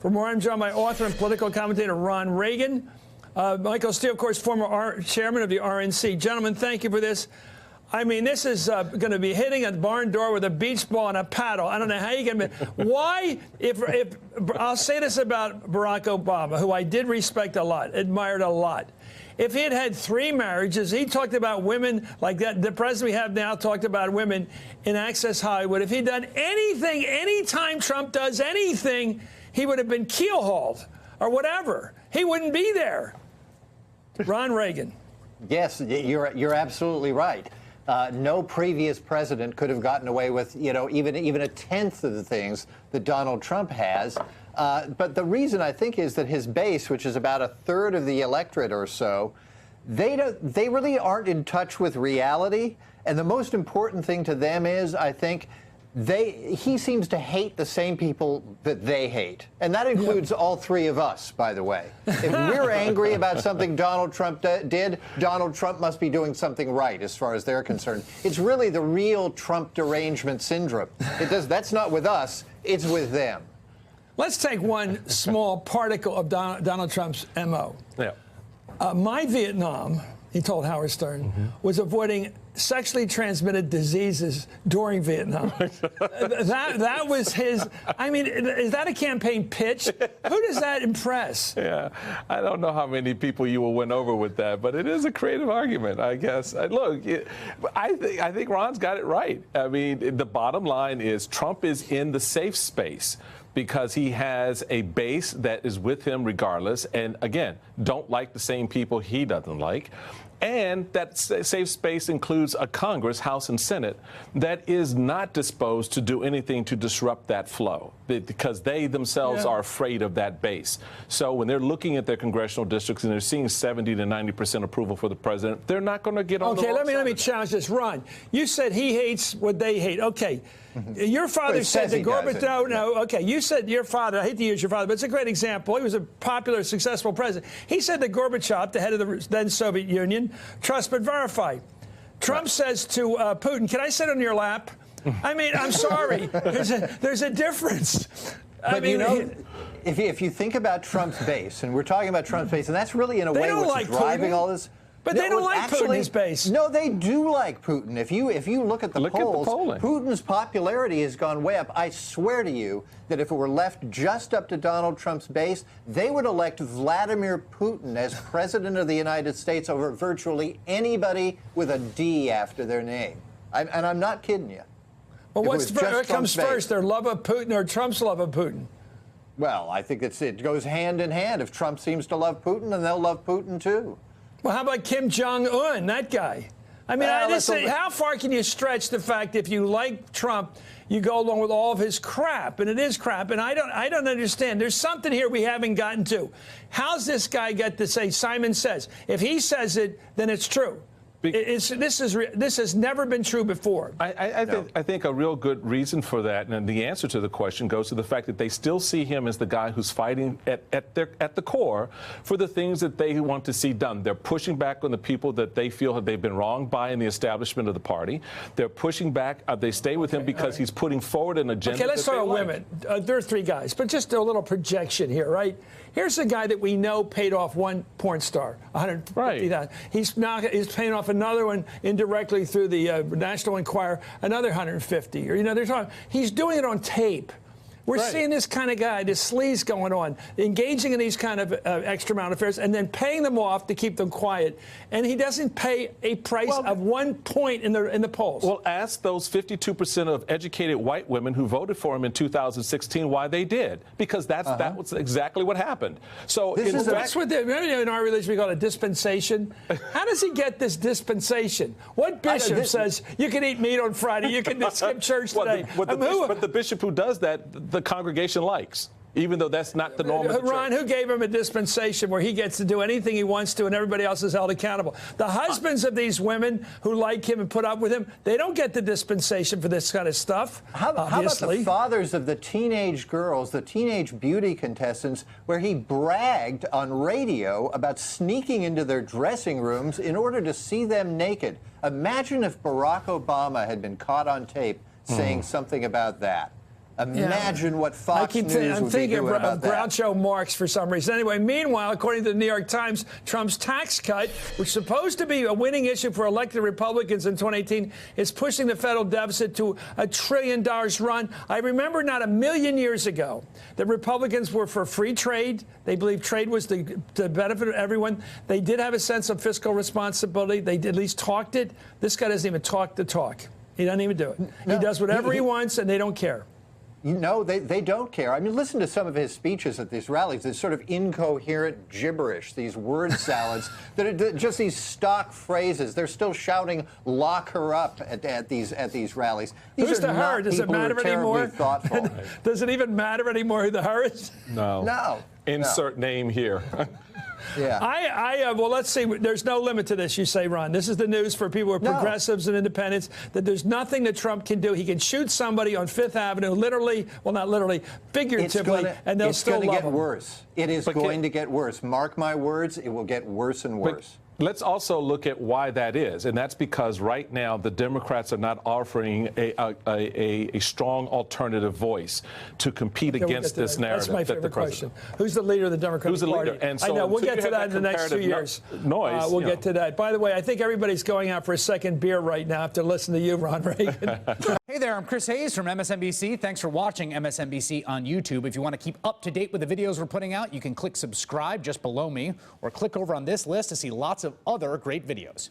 For more, I'm joined by author and political commentator Ron Reagan. Michael Steele, of course, former chairman of the RNC. Gentlemen, thank you for this. I mean, this is going to be hitting a barn door with a beach ball and a paddle. I don't know how you can. Why, if I'll say this about Barack Obama, who I did respect a lot, admired a lot. If he had had 3 marriages, he talked about women like that. The president we have now talked about women in Access Hollywood. If he'd done anything, anytime Trump does anything, he would have been keelhauled or whatever. He wouldn't be there. Ron Reagan. Yes, you're absolutely right. No previous president could have gotten away with, even a tenth of the things that Donald Trump has. But the reason I think is that his base, which is about a third of the electorate or so, they really aren't in touch with reality. And the most important thing to them is, I think, he seems to hate the same people that they hate. And that includes all 3 of us, by the way. If we're angry about something Donald Trump did, Donald Trump must be doing something right as far as they're concerned. It's really the real Trump derangement syndrome. That's not with us, it's with them. Let's take one small particle of Donald Trump's MO. Yeah. My Vietnam, he told Howard Stern, was avoiding sexually transmitted diseases during Vietnam. that was his. I mean, is that a campaign pitch? Who does that impress? Yeah, I don't know how many people you will win over with that, but it is a creative argument, I guess. Look, I think Ron's got it right. I mean, the bottom line is Trump is in the safe space because he has a base that is with him regardless, and again, don't like the same people he doesn't like. And that safe space includes a Congress, House and Senate, that is not disposed to do anything to disrupt that flow because they themselves are afraid of that base. So when they're looking at their congressional districts and they're seeing 70 to 90% approval for the president, they're not going to get on the wrong let me challenge this. Ron, you said he hates what they hate. Okay. Your father said that Gorbachev, okay, you said your father, I hate to use your father, but it's a great example. He was a popular, successful president. He said that Gorbachev, the head of the then Soviet Union, trust but verify. Trump says to Putin, can I sit on your lap? I mean, I'm sorry. There's a difference. But if you think about Trump's base, and we're talking about Trump's base, and that's really in a way what's driving all this. But they don't like Putin's base. No, they do like Putin. If you look at the polls, Putin's popularity has gone way up. I swear to you that if it were left just up to Donald Trump's base, they would elect Vladimir Putin as president of the United States over virtually anybody with a D after their name. And I'm not kidding you. Well, what comes first, their love of Putin or Trump's love of Putin? Well, I think it goes hand in hand. If Trump seems to love Putin, then they'll love Putin too. Well, how about Kim Jong-un, that guy? I mean, how far can you stretch the fact if you like Trump, you go along with all of his crap, and it is crap, and I don't understand. There's something here we haven't gotten to. How's this guy get to say, Simon says? If he says it, then it's true. This has never been true before. I think a real good reason for that, and the answer to the question goes to the fact that they still see him as the guy who's fighting at the core for the things that they want to see done. They're pushing back on the people that they feel they've been wronged by in the establishment of the party. They're pushing back. They stay with him because he's putting forward an agenda. Okay, let's talk about women. There are 3 guys, but just a little projection here, right? Here's a guy that we know paid off one porn star, $150,000. He's paying off another one indirectly through the National Enquirer, another 150. Or they're talking. He's doing it on tape. We're seeing this kind of guy, this sleaze going on, engaging in these kind of extramarital affairs, and then paying them off to keep them quiet. And he doesn't pay a price of 1 point in the polls. Well, ask those 52% of educated white women who voted for him in 2016 why they did, because that was exactly what happened. So that's what in our religion we call it a dispensation. How does he get this dispensation? What bishop says you can eat meat on Friday, you can skip church today? But the bishop who does that, the congregation likes, even though that's not the norm of the church. Ron, who gave him a dispensation where he gets to do anything he wants to and everybody else is held accountable? The husbands of these women who like him and put up with him, they don't get the dispensation for this kind of stuff. How about the fathers of the teenage girls, the teenage beauty contestants, where he bragged on radio about sneaking into their dressing rooms in order to see them naked? Imagine if Barack Obama had been caught on tape saying something about that. Imagine what Fox News I'm would be thinking doing of about that. Groucho Marx for some reason. Anyway, meanwhile, according to the New York Times, Trump's tax cut, which is supposed to be a winning issue for elected Republicans in 2018, is pushing the federal deficit to $1 trillion run. I remember not a million years ago that Republicans were for free trade. They believed trade was the benefit of everyone. They did have a sense of fiscal responsibility. They at least talked it. This guy doesn't even talk the talk. He doesn't even do it. No, he does whatever he wants, and they don't care. No, they don't care. I mean, listen to some of his speeches at these rallies. This sort of incoherent gibberish, these word salads, that are just these stock phrases. They're still shouting "lock her up" at these rallies. These Who's are the not her? Does it people who are matter terribly anymore? thoughtful. Does it even matter anymore who the her is? No. No. Insert name here. Yeah. Well, let's see. There's no limit to this, you say, Ron. This is the news for people who are progressives and independents, that there's nothing that Trump can do. He can shoot somebody on Fifth Avenue, literally, well, not literally, figuratively, and they'll still love him. It's going to get worse. It is going to get worse. Mark my words, it will get worse and worse. Let's also look at why that is, and that's because right now the Democrats are not offering a strong alternative voice to compete against this narrative. That's my favorite question. Who's the leader of the Democratic Party? Who's the leader? And so, I know. We'll get to that in the next 2 comparative years. Noise. We'll get to that. By the way, I think everybody's going out for a second beer right now after listening to you, Ron Reagan. Hey there, I'm Chris Hayes from MSNBC. Thanks for watching MSNBC on YouTube. If you want to keep up to date with the videos we're putting out, you can click subscribe just below me, or click over on this list to see lots of other great videos.